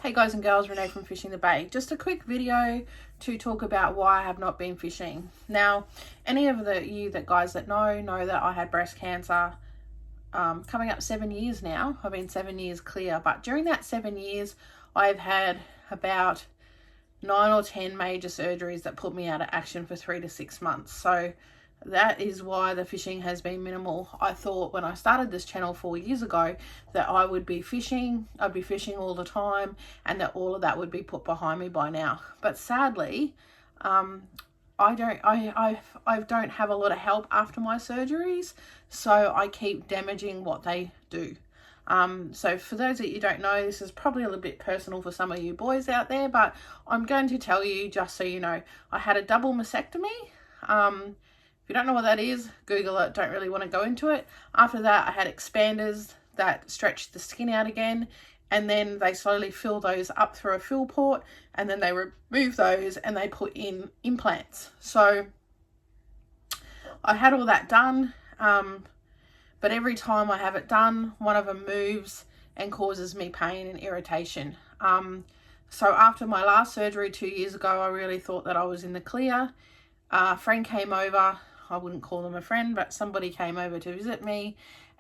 Hey guys and girls, Renee from Fishing the Bay. Just a quick video to talk about why I have not been fishing. Now, any of you guys that know that I had breast cancer coming up 7 years now. I've been 7 years clear, but during that 7 years, I've had about 9 or 10 major surgeries that put me out of action for 3 to 6 months. So that is why the fishing has been minimal. I thought when I started this channel 4 years ago that I would be fishing, I'd be fishing all the time, and that all of that would be put behind me by now. But sadly, I don't have a lot of help after my surgeries, so I keep damaging what they do. So for those that you don't know, this is probably a little bit personal for some of you boys out there, but I'm going to tell you just so you know. I had a double mastectomy. If you don't know what that is, Google it. Don't really want to go into it. After that, I had expanders that stretched the skin out again, and then they slowly fill those up through a fill port, and then they remove those and they put in implants. So I had all that done, but every time I have it done, one of them moves and causes me pain and irritation. So after my last surgery 2 years ago, I really thought that I was in the clear. A friend came over. I wouldn't call them a friend, but somebody came over to visit me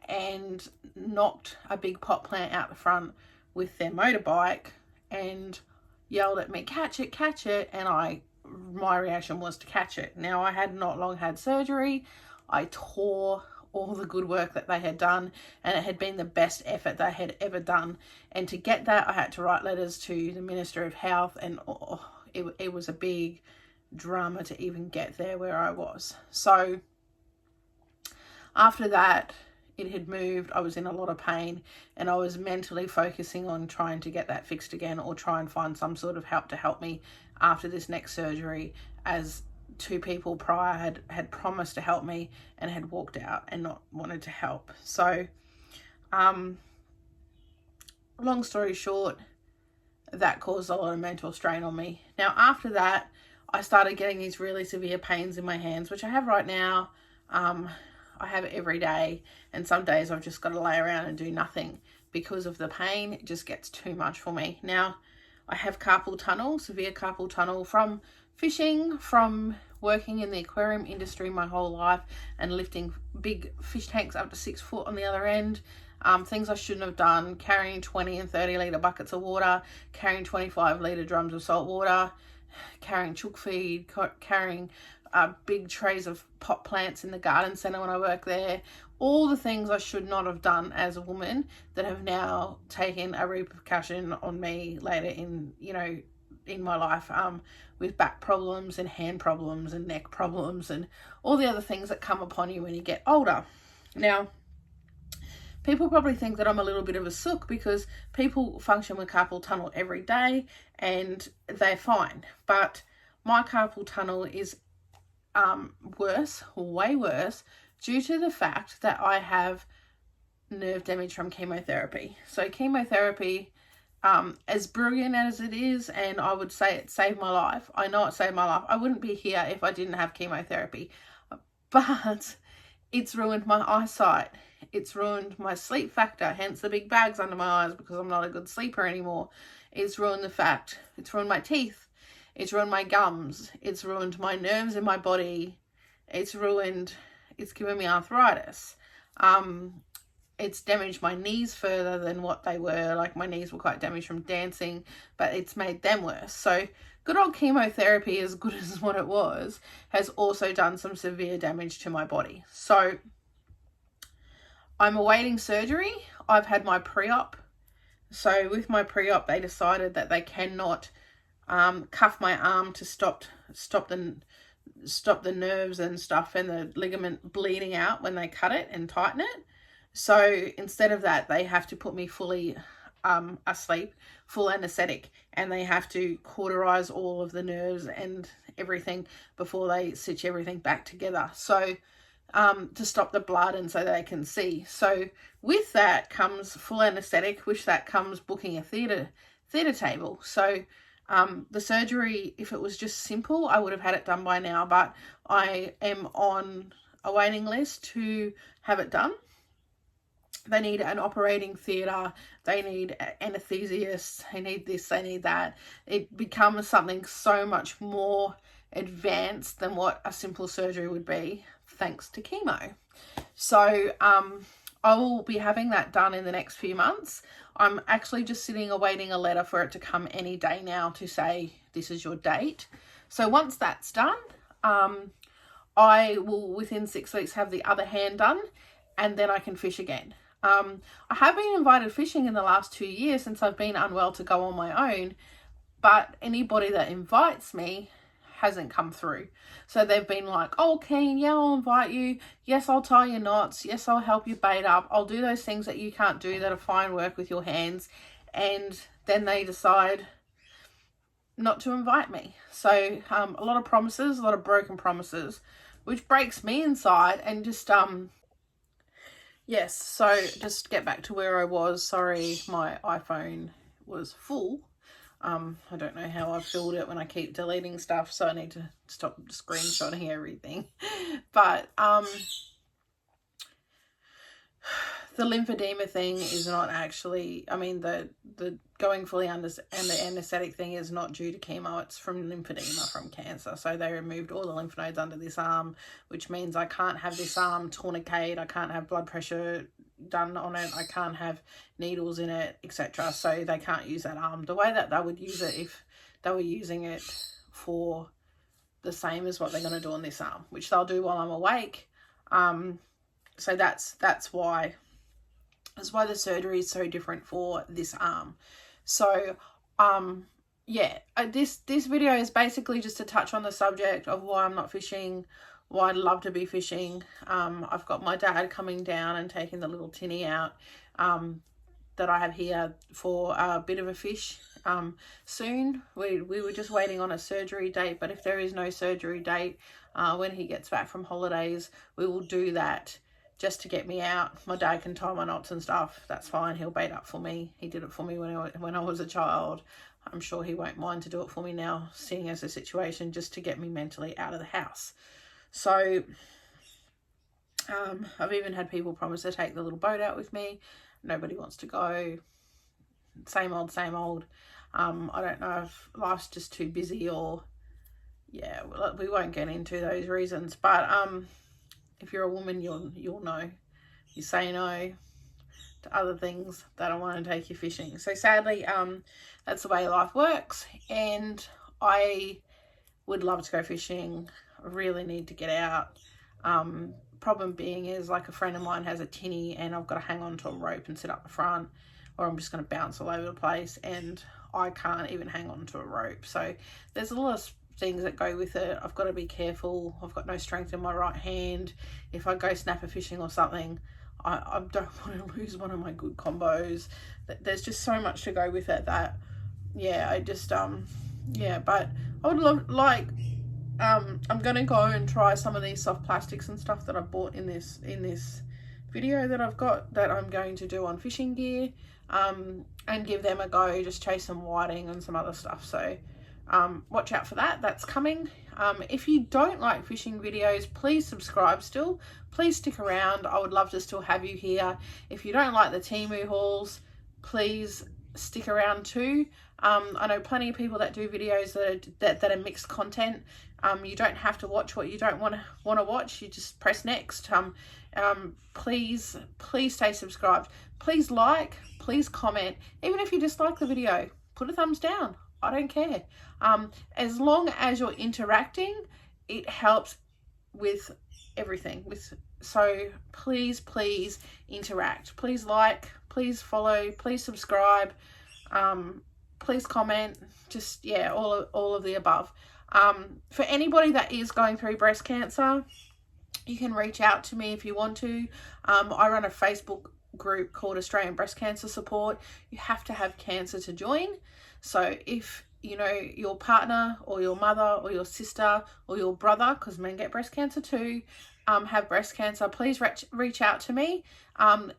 and knocked a big pot plant out the front with their motorbike and yelled at me, catch it, and my reaction was to catch it. Now, I had not long had surgery. I tore all the good work that they had done, and it had been the best effort they had ever done. And to get that, I had to write letters to the Minister of Health, and it was a big drama to even get there where I was. So after that, it had moved. I was in a lot of pain, and I was mentally focusing on trying to get that fixed again, or try and find some sort of help to help me after this next surgery, as 2 people prior had promised to help me and had walked out and not wanted to help. So long story short, that caused a lot of mental strain on me. Now, after that, I started getting these really severe pains in my hands, which I have right now. I have it every day, and some days I've just got to lay around and do nothing because of the pain. It just gets too much for me. Now, I have carpal tunnel, severe carpal tunnel, from fishing, from working in the aquarium industry my whole life and lifting big fish tanks up to 6 foot on the other end. Things I shouldn't have done, carrying 20 and 30 litre buckets of water, carrying 25 litre drums of salt water, carrying chook feed, carrying big trays of pot plants in the garden centre when I work there. All the things I should not have done as a woman that have now taken a repercussion on me later in my life, with back problems and hand problems and neck problems and all the other things that come upon you when you get older. Now, people probably think that I'm a little bit of a sook because people function with carpal tunnel every day and they're fine. But my carpal tunnel is worse, way worse, due to the fact that I have nerve damage from chemotherapy. So chemotherapy, as brilliant as it is, and I would say it saved my life. I know it saved my life. I wouldn't be here if I didn't have chemotherapy. But it's ruined my eyesight. It's ruined my sleep factor, hence the big bags under my eyes because I'm not a good sleeper anymore. It's ruined it's ruined my teeth. It's ruined my gums. It's ruined my nerves in my body. It's given me arthritis. It's damaged my knees further than what they were. Like, my knees were quite damaged from dancing, but it's made them worse. So good old chemotherapy, as good as what it was, has also done some severe damage to my body. So I'm awaiting surgery. I've had my pre-op. So with my pre-op, they decided that they cannot cuff my arm to stop the nerves and stuff and the ligament bleeding out when they cut it and tighten it. So instead of that, they have to put me fully asleep, full anesthetic, and they have to cauterize all of the nerves and everything before they stitch everything back together. So to stop the blood and so they can see. So with that comes full anesthetic, with that comes booking a theatre table. So the surgery, if it was just simple, I would have had it done by now, but I am on a waiting list to have it done. They need an operating theatre, they need anesthesiasts, they need this, they need that. It becomes something so much more advanced than what a simple surgery would be, thanks to chemo. So I will be having that done in the next few months. I'm actually just sitting awaiting a letter for it to come any day now to say this is your date. So once that's done, I will within 6 weeks have the other hand done, and then I can fish again. I have been invited fishing in the last 2 years since I've been unwell to go on my own, but anybody that invites me hasn't come through. So they've been like, oh, Keen, yeah, I'll invite you. Yes, I'll tie your knots. Yes, I'll help you bait up. I'll do those things that you can't do that are fine work with your hands. And then they decide not to invite me. So a lot of promises, a lot of broken promises, which breaks me inside. And just yes, so just get back to where I was. Sorry, my iPhone was full. I don't know how I filled it when I keep deleting stuff, so I need to stop screenshotting everything. But the lymphedema thing is not actually, I mean, the going fully under and the anesthetic thing is not due to chemo. It's from lymphedema from cancer. So they removed all the lymph nodes under this arm, which means I can't have this arm tourniquet, I can't have blood pressure done on it, I can't have needles in it, etc. So they can't use that arm the way that they would use it if they were using it for the same as what they're going to do on this arm, which they'll do while I'm awake. So that's why the surgery is so different for this arm. So yeah, this video is basically just to touch on the subject of why I'm not fishing, why I'd love to be fishing. I've got my dad coming down and taking the little tinny out that I have here for a bit of a fish soon. We were just waiting on a surgery date, but if there is no surgery date, when he gets back from holidays, we will do that just to get me out. My dad can tie my knots and stuff. That's fine. He'll bait up for me. He did it for me when I was a child. I'm sure he won't mind to do it for me now, seeing as the situation, just to get me mentally out of the house. So I've even had people promise to take the little boat out with me. Nobody wants to go. Same old, same old. I don't know if life's just too busy, or yeah, we won't get into those reasons. But if you're a woman, you'll know. You say no to other things that I want to take you fishing. So sadly, that's the way life works, and I would love to go fishing. I really need to get out. Problem being is, like, a friend of mine has a tinny and I've got to hang on to a rope and sit up the front, or I'm just going to bounce all over the place, and I can't even hang on to a rope. So there's a lot of things that go with it. I've got to be careful. I've got no strength in my right hand. If I go snapper fishing or something, I don't want to lose one of my good combos. There's just so much to go with it that, yeah, I just yeah. But I would like I'm gonna go and try some of these soft plastics and stuff that I bought in this video that I've got, that I'm going to do on fishing gear, and give them a go. Just chase some whiting and some other stuff. So watch out for that. That's coming. If you don't like fishing videos, please subscribe still. Please stick around. I would love to still have you here. If you don't like the Temu hauls, please stick around too. I know plenty of people that do videos that are mixed content. You don't have to watch what you don't want to watch. You just press next. Please stay subscribed. Please like, please comment. Even if you dislike the video, put a thumbs down. I don't care. As long as you're interacting, it helps with everything. So please interact. Please like, please follow, please subscribe, please comment. Just, yeah, all of the above. For anybody that is going through breast cancer, you can reach out to me if you want to. I run a Facebook group called Australian Breast Cancer Support. You have to have cancer to join. So if you know your partner or your mother or your sister or your brother, because men get breast cancer too, have breast cancer, please reach out to me.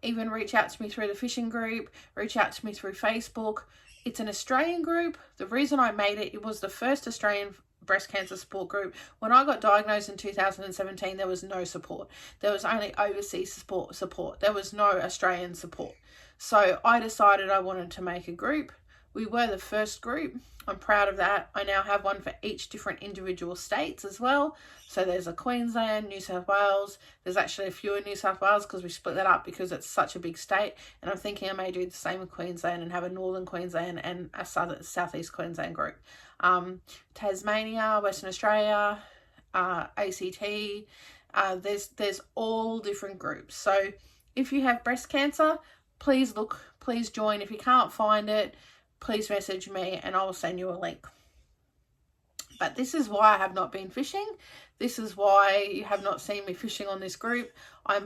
Even reach out to me through the fishing group, reach out to me through Facebook. It's an Australian group. The reason I made it was the first Australian breast cancer support group. When I got diagnosed in 2017, there was no support. There was only overseas support. There was no Australian support. So I decided I wanted to make a group. We were the first group. I'm proud of that. I now have one for each different individual states as well. So there's a Queensland, New South Wales. There's actually a few in New South Wales because we split that up because it's such a big state. And I'm thinking I may do the same with Queensland and have a Northern Queensland and a Southeast Queensland group. Tasmania, Western Australia, ACT. There's all different groups. So if you have breast cancer, please join. If you can't find it, please message me and I'll send you a link. But this is why I have not been fishing. This is why you have not seen me fishing on this group. I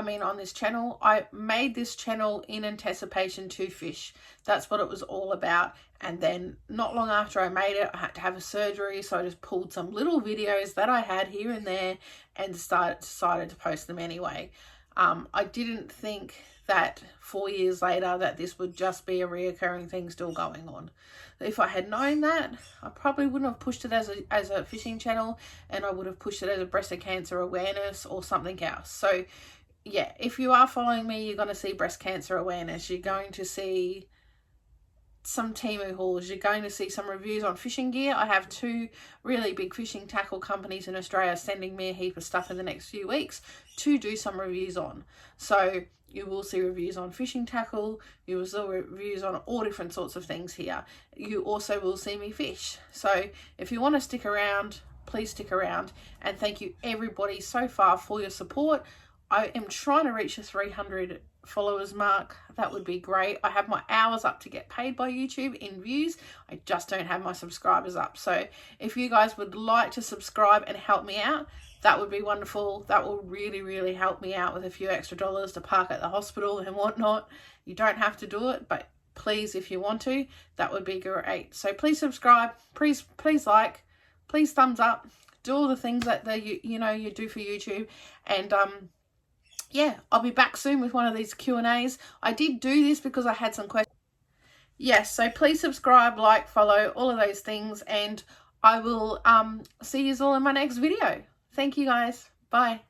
mean on this channel. I made this channel in anticipation to fish. That's what it was all about. And then not long after I made it, I had to have a surgery. So I just pulled some little videos that I had here and there and decided to post them anyway. I didn't think that 4 years later that this would just be a reoccurring thing still going on. If I had known that, I probably wouldn't have pushed it as a fishing channel, and I would have pushed it as a breast cancer awareness or something else. So yeah, if you are following me, you're going to see breast cancer awareness. You're going to see some Temu hauls. You're going to see some reviews on fishing gear. I have 2 really big fishing tackle companies in Australia sending me a heap of stuff in the next few weeks to do some reviews on. So you will see reviews on fishing tackle. You will see reviews on all different sorts of things here. You also will see me fish. So if you want to stick around, please stick around. And thank you everybody so far for your support. I am trying to reach the 300 followers mark. That would be great. I have my hours up to get paid by YouTube in views. I just don't have my subscribers up. So if you guys would like to subscribe and help me out, that would be wonderful. That will really, really help me out with a few extra dollars to park at the hospital and whatnot. You don't have to do it, but please, if you want to, that would be great. So please subscribe, please like, please thumbs up, do all the things that you do for YouTube. And yeah, I'll be back soon with one of these Q&As. I did do this because I had some questions. Yes, so please subscribe, like, follow, all of those things, and I will see you all in my next video. Thank you guys. Bye.